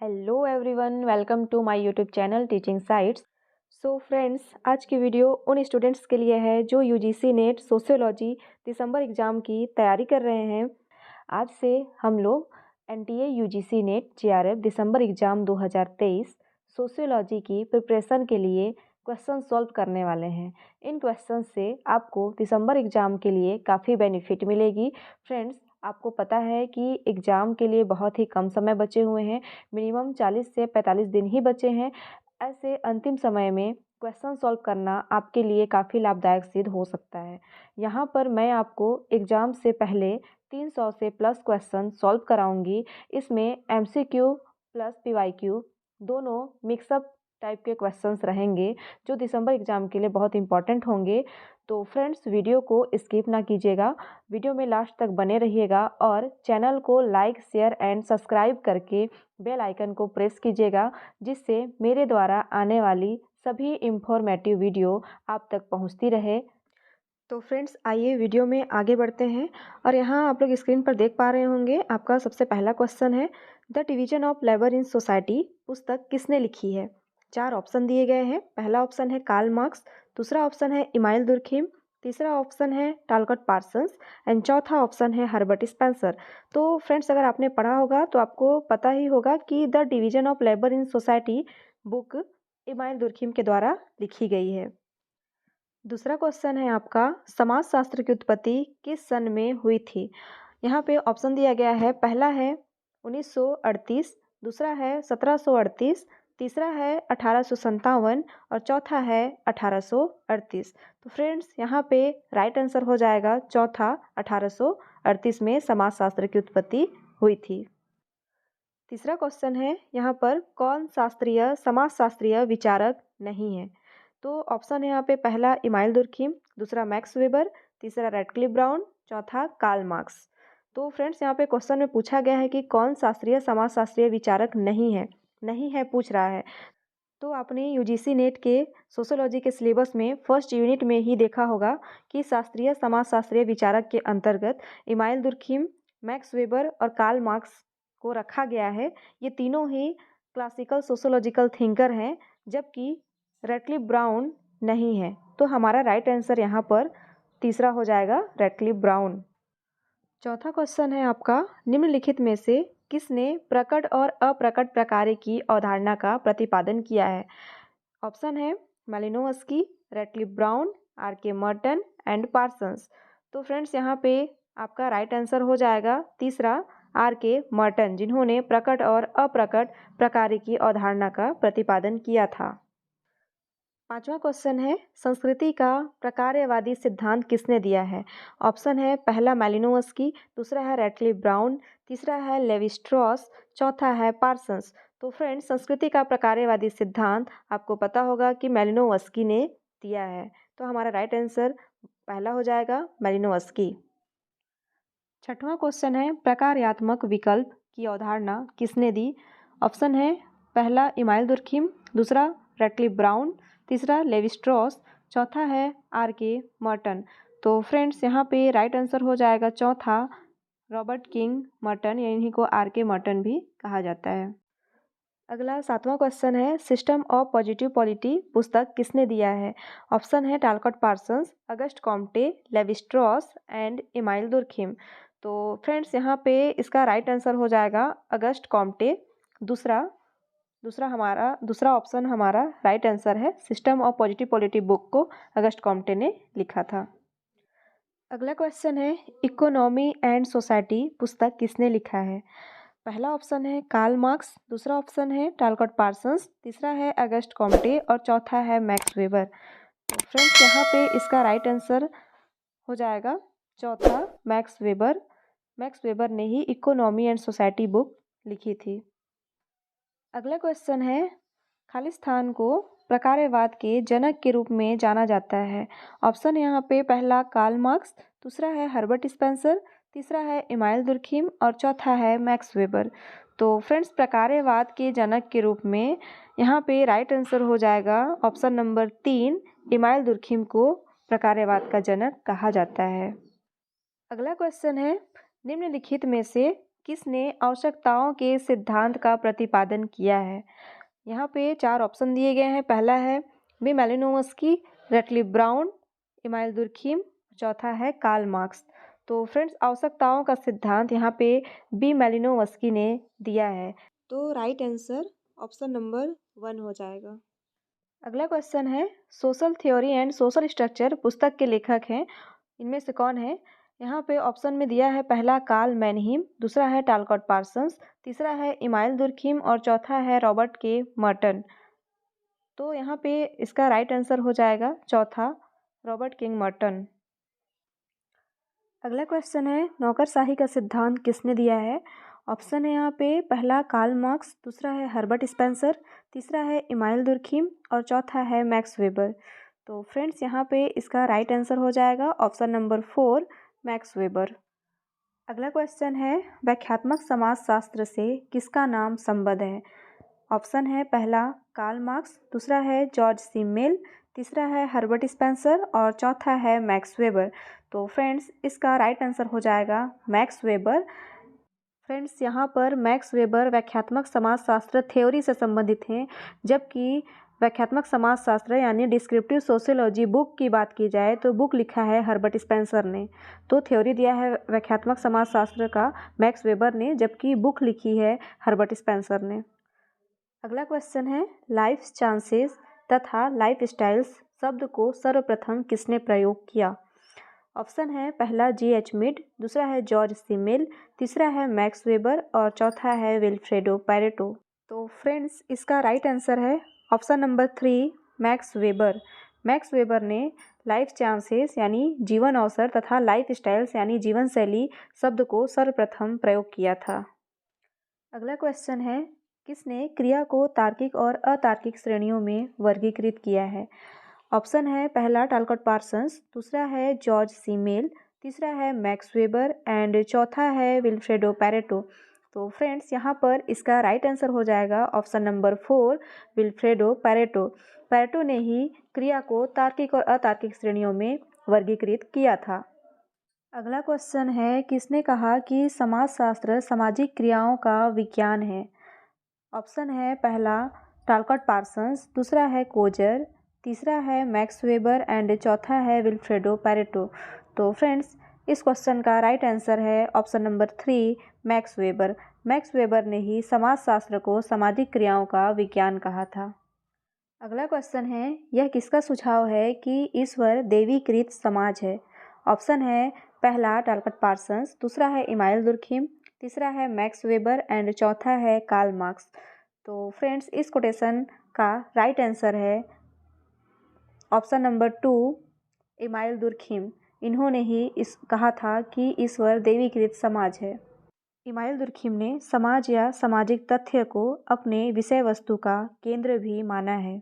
Hello everyone, welcome to my YouTube channel teaching sites. So friends, आज की video उन students के लिए है जो UGC NET sociology December exam की तैयारी कर रहे हैं। आज से हम लोग NTA UGC NET JRF December exam 2023 sociology की प्रिपरेशन के लिए क्वेश्चन सॉल्व करने वाले हैं। इन क्वेश्चन से आपको दिसंबर एग्ज़ाम के लिए काफ़ी बेनिफिट मिलेगी। फ्रेंड्स, आपको पता है कि एग्ज़ाम के लिए बहुत ही कम समय बचे हुए हैं, मिनिमम 40 से 45 दिन ही बचे हैं। ऐसे अंतिम समय में क्वेश्चन सॉल्व करना आपके लिए काफ़ी लाभदायक सिद्ध हो सकता है। यहाँ पर मैं आपको एग्ज़ाम से पहले 300 से प्लस क्वेश्चन सॉल्व कराऊंगी। इसमें एमसीक्यू प्लस पीवाईक्यू दोनों मिक्सअप टाइप के क्वेश्चंस रहेंगे जो दिसंबर एग्ज़ाम के लिए बहुत इंपॉर्टेंट होंगे। तो फ्रेंड्स, वीडियो को स्किप ना कीजिएगा, वीडियो में लास्ट तक बने रहिएगा और चैनल को लाइक शेयर एंड सब्सक्राइब करके बेल आइकन को प्रेस कीजिएगा, जिससे मेरे द्वारा आने वाली सभी इंफॉर्मेटिव वीडियो आप तक पहुंचती रहे। तो फ्रेंड्स, आइए वीडियो में आगे बढ़ते हैं। और यहाँ आप लोग स्क्रीन पर देख पा रहे होंगे, आपका सबसे पहला क्वेश्चन है, the division of labour in society पुस्तक किसने लिखी है। 4 ऑप्शन दिए गए हैं। पहला ऑप्शन है कार्ल मार्क्स, दूसरा ऑप्शन है इमाइल दुर्खिम, तीसरा ऑप्शन है टालकट पार्सन्स एंड चौथा ऑप्शन है हर्बर्ट स्पेंसर। तो फ्रेंड्स, अगर आपने पढ़ा होगा तो आपको पता ही होगा कि the division of labour in society book email Durkheim के द्वारा लिखी गई है। दूसरा क्वेश्चन है आपका, समाजशास्त्र की उत्पत्ति किस सन में हुई थी। यहाँ पे ऑप्शन दिया गया है, पहला है 1938, दूसरा है 1738, तीसरा है 1857 और चौथा है 1838। तो फ्रेंड्स, यहाँ पे राइट आंसर हो जाएगा चौथा, 1838 में समाजशास्त्र की उत्पत्ति हुई थी। तीसरा क्वेश्चन है, यहाँ पर कौन शास्त्रीय समाजशास्त्रीय विचारक नहीं है। तो ऑप्शन है यहाँ पे, पहला इमाइल दुर्खिम, दूसरा मैक्स वेबर, तीसरा रेडक्लिफ ब्राउन, चौथा कार्ल मार्क्स। तो फ्रेंड्स, यहाँ पे क्वेश्चन में पूछा गया है कि कौन शास्त्रीय समाजशास्त्रीय विचारक नहीं है पूछ रहा है। तो आपने यूजीसी नेट के सोशियोलॉजी के सिलेबस में फर्स्ट यूनिट में ही देखा होगा कि शास्त्रीय समाजशास्त्रीय विचारक के अंतर्गत इमाइल दुर्खिम, मैक्स वेबर और कार्ल मार्क्स को रखा गया है। ये तीनों ही क्लासिकल सोशियोलॉजिकल थिंकर हैं, जबकि रेडक्लिफ ब्राउन नहीं है। तो हमारा राइट आंसर यहाँ पर तीसरा हो जाएगा, रेडक्लिफ ब्राउन। चौथा क्वेश्चन है आपका, निम्नलिखित में से किसने प्रकट और अप्रकट प्रकार की अवधारणा का प्रतिपादन किया है। ऑप्शन है Malinowski, Radcliffe Brown, R K. Merton and Parsons. तो फ्रेंड्स, यहाँ पे आपका राइट आंसर हो जाएगा तीसरा, आर.के. मर्टन, जिन्होंने प्रकट और अप्रकट प्रकार की अवधारणा का प्रतिपादन किया था। पांचवा क्वेश्चन है, संस्कृति का प्रकारवादी सिद्धांत किसने दिया है। ऑप्शन है, पहला मैलिनोवस्की, दूसरा है रेडक्लिफ ब्राउन, तीसरा है लेवी स्ट्रॉस, चौथा है पार्सन्स। तो फ्रेंड्स, संस्कृति का प्रकारवादी सिद्धांत आपको पता होगा कि मैलिनोवस्की ने दिया है। तो हमारा राइट आंसर पहला हो जाएगा, मैलिनोवस्की। छठवां क्वेश्चन है, प्रकार्यात्मक विकल्प की अवधारणा किसने दी। ऑप्शन है, पहला इमाइल दुर्खिम, दूसरा रेडक्लिफ ब्राउन, तीसरा लेवी स्ट्रॉस, चौथा है आर.के. मर्टन। तो फ्रेंड्स, यहाँ पे राइट आंसर हो जाएगा चौथा, रॉबर्ट किंग मर्टन, या इन्हीं को आर.के. मर्टन भी कहा जाता है। अगला सातवां क्वेश्चन है, सिस्टम ऑफ पॉजिटिव पॉलिटी पुस्तक किसने दिया है। ऑप्शन है टालकट Parsons, August Comte, Levi Strauss and email Durkheim. तो फ्रेंड्स, यहाँ पे इसका राइट आंसर हो जाएगा अगस्ट कॉम्टे। दूसरा ऑप्शन हमारा राइट आंसर है, system of positive polity book को अगस्ट कॉम्टे ने लिखा था। अगला क्वेश्चन है, इकोनॉमी एंड सोसाइटी पुस्तक किसने लिखा है। पहला ऑप्शन है कार्ल मार्क्स, दूसरा ऑप्शन है टालकट पार्सन्स, तीसरा है अगस्ट कॉम्टे और चौथा है मैक्स वेबर। तो फ्रेंड्स, यहाँ पे इसका राइट आंसर हो जाएगा चौथा, मैक्स वेबर। मैक्स वेबर ने ही इकोनॉमी एंड सोसाइटी बुक लिखी थी। अगला क्वेश्चन है, खालिस्तान को प्रकारवाद के जनक के रूप में जाना जाता है। ऑप्शन है यहाँ पे, पहला कार्ल मार्क्स, दूसरा है हर्बर्ट स्पेंसर, तीसरा है इमाइल दुर्खिम और चौथा है मैक्स वेबर। तो फ्रेंड्स, प्रकारवाद के जनक के रूप में यहाँ पे राइट आंसर हो जाएगा ऑप्शन नंबर 3, इमाइल दुर्खिम को प्रकारवाद का जनक कहा जाता है। अगला क्वेश्चन है, निम्नलिखित में से किसने आवश्यकताओं के सिद्धांत का प्रतिपादन किया है? यहाँ पे 4 ऑप्शन दिए गए हैं। पहला है बी मैलिनोवस्की, रटलिफ ब्राउन, इमाइल दुर्खिम, चौथा है कार्ल मार्क्स। तो फ्रेंड्स, आवश्यकताओं का सिद्धांत यहाँ पे बी मैलिनोवस्की ने दिया है। तो राइट आंसर ऑप्शन नंबर 1 हो जाएगा। अगला क्वेश्चन है, social theory and social structure पुस्तक के लेखक हैं, इनमें से कौन है? यहाँ पे ऑप्शन में दिया है, पहला कार्ल मैनहीम, दूसरा है टालकॉट पार्सन्स, तीसरा है इमाइल दुर्खिम और चौथा है रॉबर्ट के मर्टन। तो यहाँ पे इसका राइट आंसर हो जाएगा चौथा, रॉबर्ट किंग मर्टन। अगला क्वेश्चन है, नौकरशाही का सिद्धांत किसने दिया है? ऑप्शन है यहाँ पे, पहला कार्ल मार्क्स, दूसरा है हर्बर्ट स्पेंसर, तीसरा है इमाइल दुर्खिम और चौथा है मैक्स वेबर। तो फ्रेंड्स, यहाँ पे इसका राइट आंसर हो जाएगा ऑप्शन नंबर 4, मैक्स वेबर। अगला क्वेश्चन है, व्याख्यात्मक समाजशास्त्र से किसका नाम संबद्ध है? ऑप्शन है, पहला कार्ल मार्क्स, दूसरा है जॉर्ज सी मिल, तीसरा है हर्बर्ट स्पेंसर और चौथा है मैक्स वेबर। तो फ्रेंड्स, इसका राइट आंसर हो जाएगा मैक्स वेबर। फ्रेंड्स, यहाँ पर मैक्स वेबर व्याख्यात्मक समाजशास्त्र थ्योरी से संबंधित हैं, जबकि व्याख्यात्मक समाजशास्त्र यानी डिस्क्रिप्टिव सोशियोलॉजी बुक की बात की जाए तो बुक लिखा है हर्बर्ट स्पेंसर ने। तो थ्योरी दिया है व्याख्यात्मक समाजशास्त्र का मैक्स वेबर ने, जबकि बुक लिखी है हर्बर्ट स्पेंसर ने। अगला क्वेश्चन है, लाइफ चांसेस तथा लाइफ स्टाइल्स शब्द को सर्वप्रथम किसने प्रयोग किया? ऑप्शन है, पहला G.H. मिड, दूसरा है जॉर्ज सी मिल, तीसरा है मैक्स वेबर और चौथा है विल्फ्रेडो पैरेटो। तो फ्रेंड्स, इसका राइट आंसर है option number 3, max weber. Max weber ने लाइफ चांसेस यानी जीवन अवसर तथा लाइफ स्टाइल्स यानी जीवन शैली शब्द को सर्वप्रथम प्रयोग किया था। अगला क्वेश्चन है, किसने क्रिया को तार्किक और अतार्किक श्रेणियों में वर्गीकृत किया है? ऑप्शन है, पहला टालकॉट पार्सन्स, दूसरा है जॉर्ज सी मेल, तीसरा है मैक्स वेबर एंड चौथा है विल्फ्रेडो पैरेटो। तो फ्रेंड्स, यहाँ पर इसका राइट आंसर हो जाएगा option number 4, Vilfredo Pareto. Pareto ने ही क्रिया को तार्किक और अतार्किक श्रेणियों में वर्गीकृत किया था। अगला क्वेश्चन है, किसने कहा कि समाजशास्त्र सामाजिक क्रियाओं का विज्ञान है? ऑप्शन है, पहला टालकॉट पार्सन्स, दूसरा है कोजर, तीसरा है मैक्स वेबर एंड चौथा है विल्फ्रेडो पैरेटो। तो फ्रेंड्स, इस क्वेश्चन का राइट आंसर है option number 3, max weber. Max weber ने ही समाजशास्त्र को सामाजिक क्रियाओं का विज्ञान कहा था। अगला क्वेश्चन है, यह किसका सुझाव है कि ईश्वर देवीकृत समाज है? ऑप्शन है, पहला टालकॉट पार्सन्स, दूसरा है इमाइल दुर्खिम, तीसरा है मैक्स वेबर एंड चौथा है कार्ल मार्क्स। तो फ्रेंड्स, इस कोटेशन का राइट आंसर है ऑप्शन नंबर 2, इमाइल दुर्खिम। इन्होंने ही इस कहा था कि ईश्वर देवीकृत समाज है। इमाइल दुर्खिम ने समाज या सामाजिक तथ्य को अपने विषय वस्तु का केंद्र भी माना है।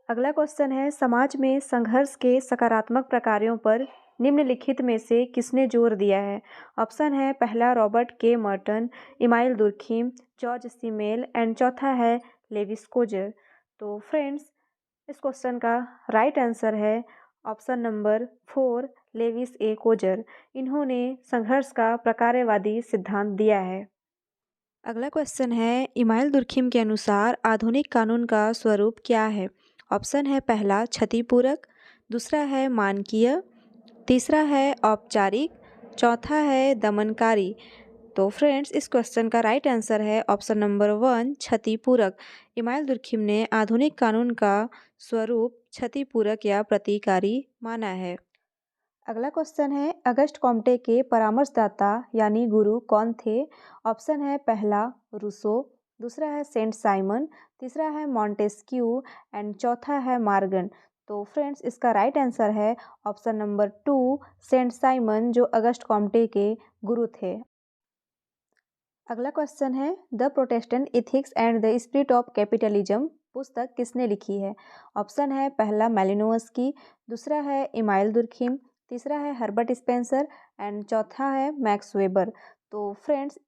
अगला क्वेश्चन है, समाज में संघर्ष के सकारात्मक प्रकारों पर निम्नलिखित में से किसने जोर दिया है? ऑप्शन है, पहला Robert K Merton, Emile Durkheim, George Simmel and चौथा है लेविस कोजर। तो फ्रेंड्स, इस क्वेश्चन का राइट आंसर है option number 4, Lewis A Coser. इन्होंने संघर्ष का प्रकारवादी सिद्धांत दिया है। अगला क्वेश्चन है, इमाइल दुर्खिम के अनुसार आधुनिक कानून का स्वरूप क्या है? ऑप्शन है, पहला क्षतिपूरक, दूसरा है मानकीय, तीसरा है औपचारिक, चौथा है दमनकारी। तो फ्रेंड्स, इस क्वेश्चन का राइट आंसर है ऑप्शन नंबर 1, क्षतिपूरक। इमाइल दुर्खिम ने आधुनिक कानून का स्वरूप क्षतिपूरक या प्रतिकारी माना है। अगला क्वेश्चन है, अगस्ट कॉम्टे के परामर्शदाता यानी गुरु कौन थे? ऑप्शन है, पहला रूसो, दूसरा है सेंट साइमन, तीसरा है मॉन्टेस्क्यू एंड चौथा है मार्गन। तो फ्रेंड्स, इसका राइट आंसर है ऑप्शन नंबर 2, सेंट साइमन, जो अगस्ट कॉम्टे के गुरु थे। अगला क्वेश्चन है, the Protestant ethics and the spirit of capitalism पुस्तक किसने लिखी है? ऑप्शन है, पहला मैलिनोवस्की, दूसरा है इमाइल दुर्खिम, तीसरा है हर्बर्ट स्पेंसर एंड चौथा है मैक्स वेबर। तो फ्रेंड्स,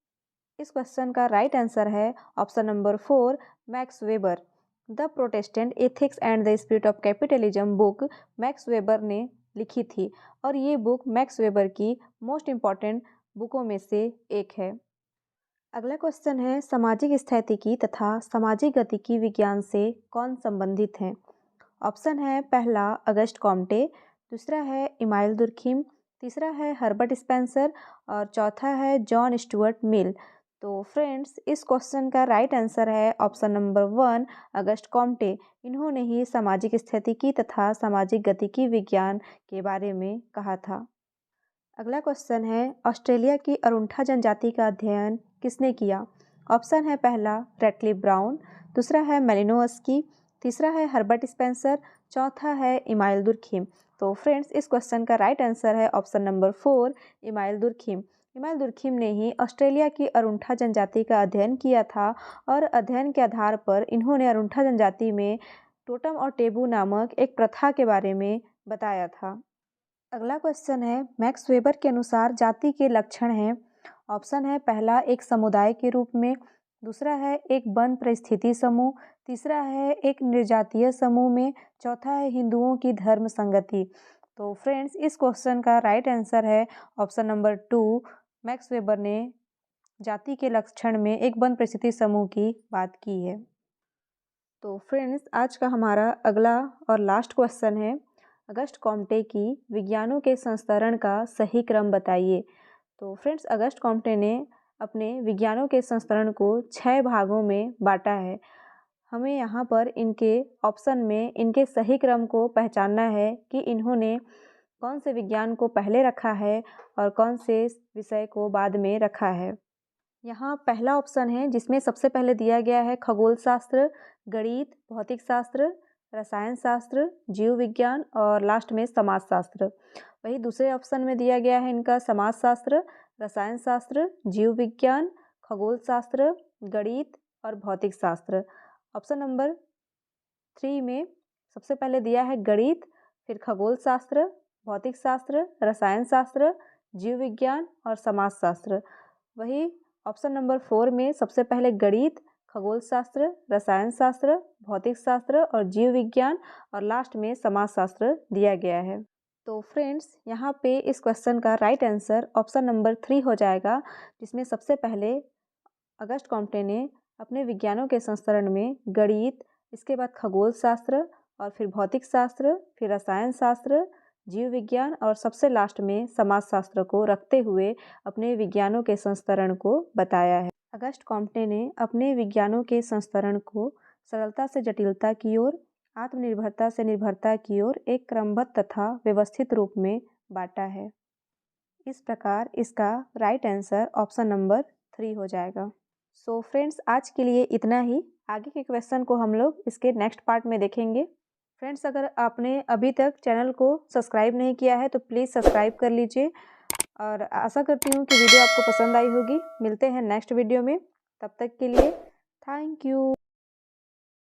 इस क्वेश्चन का राइट आंसर है option number 4, max weber. The Protestant ethics and the spirit of capitalism book max weber ने लिखी थी और ये बुक मैक्स वेबर की मोस्ट इम्पॉर्टेंट बुकों में से एक है। अगला क्वेश्चन है सामाजिक स्थितिकी तथा सामाजिक गतिकी विज्ञान से कौन संबंधित हैं। ऑप्शन है पहला अगस्ट कॉम्टे, दूसरा है इमाइल दुर्खिम, तीसरा है हर्बर्ट स्पेंसर और चौथा है जॉन स्टुअर्ट मिल। तो फ्रेंड्स इस क्वेश्चन का राइट आंसर है ऑप्शन नंबर 1 अगस्ट कॉम्टे। इन्होंने ही सामाजिक स्थितिकी तथा सामाजिक गतिकी विज्ञान के बारे में कहा था। अगला क्वेश्चन है ऑस्ट्रेलिया की अरुंठा जनजाति का अध्ययन किसने किया। ऑप्शन है पहला रेटक्लिफ ब्राउन, दूसरा है मेलिनोवस्की, तीसरा है हर्बर्ट स्पेंसर, चौथा है इमाइल दुर्खिम। तो फ्रेंड्स इस क्वेश्चन का राइट आंसर है option number 4 email Durkheim. Email Durkheim ने ही ऑस्ट्रेलिया की अरुंठा जनजाति का अध्ययन किया था और अध्ययन के आधार पर इन्होंने अरुंठा जनजाति में टोटम और टेबू नामक एक प्रथा के बारे में बताया था। अगला क्वेश्चन है मैक्स वेबर के अनुसार जाति के लक्षण हैं। ऑप्शन है पहला एक समुदाय के रूप में, दूसरा है एक वन परिस्थिति समूह, तीसरा है एक निर्जातीय समूह में, चौथा है हिंदुओं की धर्म संगति। तो फ्रेंड्स इस क्वेश्चन का राइट आंसर है ऑप्शन नंबर 2 मैक्स वेबर ने जाति के लक्षण में एक वन परिस्थिति समूह की बात की है। तो फ्रेंड्स आज का हमारा अगला और लास्ट क्वेश्चन है अगस्ट कॉम्टे की विज्ञानों के संस्करण का सही क्रम बताइए। तो फ्रेंड्स अगस्ट कॉम्टे ने अपने विज्ञानों के संस्करण को 6 भागों में बांटा है। हमें यहाँ पर इनके ऑप्शन में इनके सही क्रम को पहचानना है कि इन्होंने कौन से विज्ञान को पहले रखा है और कौन से विषय को बाद में रखा है। यहाँ पहला ऑप्शन है जिसमें सबसे पहले दिया गया है खगोल शास्त्र, गणित, भौतिक शास्त्र, रसायन शास्त्र, जीव विज्ञान और लास्ट में समाज शास्त्र। वही दूसरे ऑप्शन में दिया गया है इनका समाज शास्त्र, रसायन शास्त्र, जीव विज्ञान, खगोल शास्त्र, गणित और भौतिक शास्त्र। ऑप्शन नंबर 3 में सबसे पहले दिया है गणित, फिर खगोल शास्त्र, भौतिक शास्त्र, रसायन शास्त्र, जीव विज्ञान और समाज शास्त्र। वही ऑप्शन नंबर 4 में सबसे पहले गणित, खगोल शास्त्र, रसायन शास्त्र, भौतिक शास्त्र और जीव विज्ञान और लास्ट में समाज शास्त्र दिया गया है। तो फ्रेंड्स यहाँ पे इस क्वेश्चन का राइट आंसर ऑप्शन नंबर 3 हो जाएगा, जिसमें सबसे पहले अगस्ट कॉम्टे ने अपने विज्ञानों के संस्करण में गणित, इसके बाद खगोल शास्त्र और फिर भौतिक शास्त्र, फिर रसायन शास्त्र, जीव विज्ञान और सबसे लास्ट में समाज शास्त्र को रखते हुए अपने विज्ञानों के संस्करण को बताया है। अगस्ट कॉम्टे ने अपने विज्ञानों के संस्करण को सरलता से जटिलता की ओर, आत्मनिर्भरता से निर्भरता की ओर एक क्रमबद्ध तथा व्यवस्थित रूप में बांटा है। इस प्रकार इसका राइट आंसर ऑप्शन नंबर 3 हो जाएगा। सो फ्रेंड्स आज के लिए इतना ही। आगे के क्वेश्चन को हम लोग इसके नेक्स्ट पार्ट में देखेंगे। फ्रेंड्स अगर आपने अभी तक चैनल को सब्सक्राइब नहीं किया है तो प्लीज़ सब्सक्राइब कर लीजिए और आशा करती हूँ कि वीडियो आपको पसंद आई होगी। मिलते हैं नेक्स्ट वीडियो में, तब तक के लिए थैंक यू।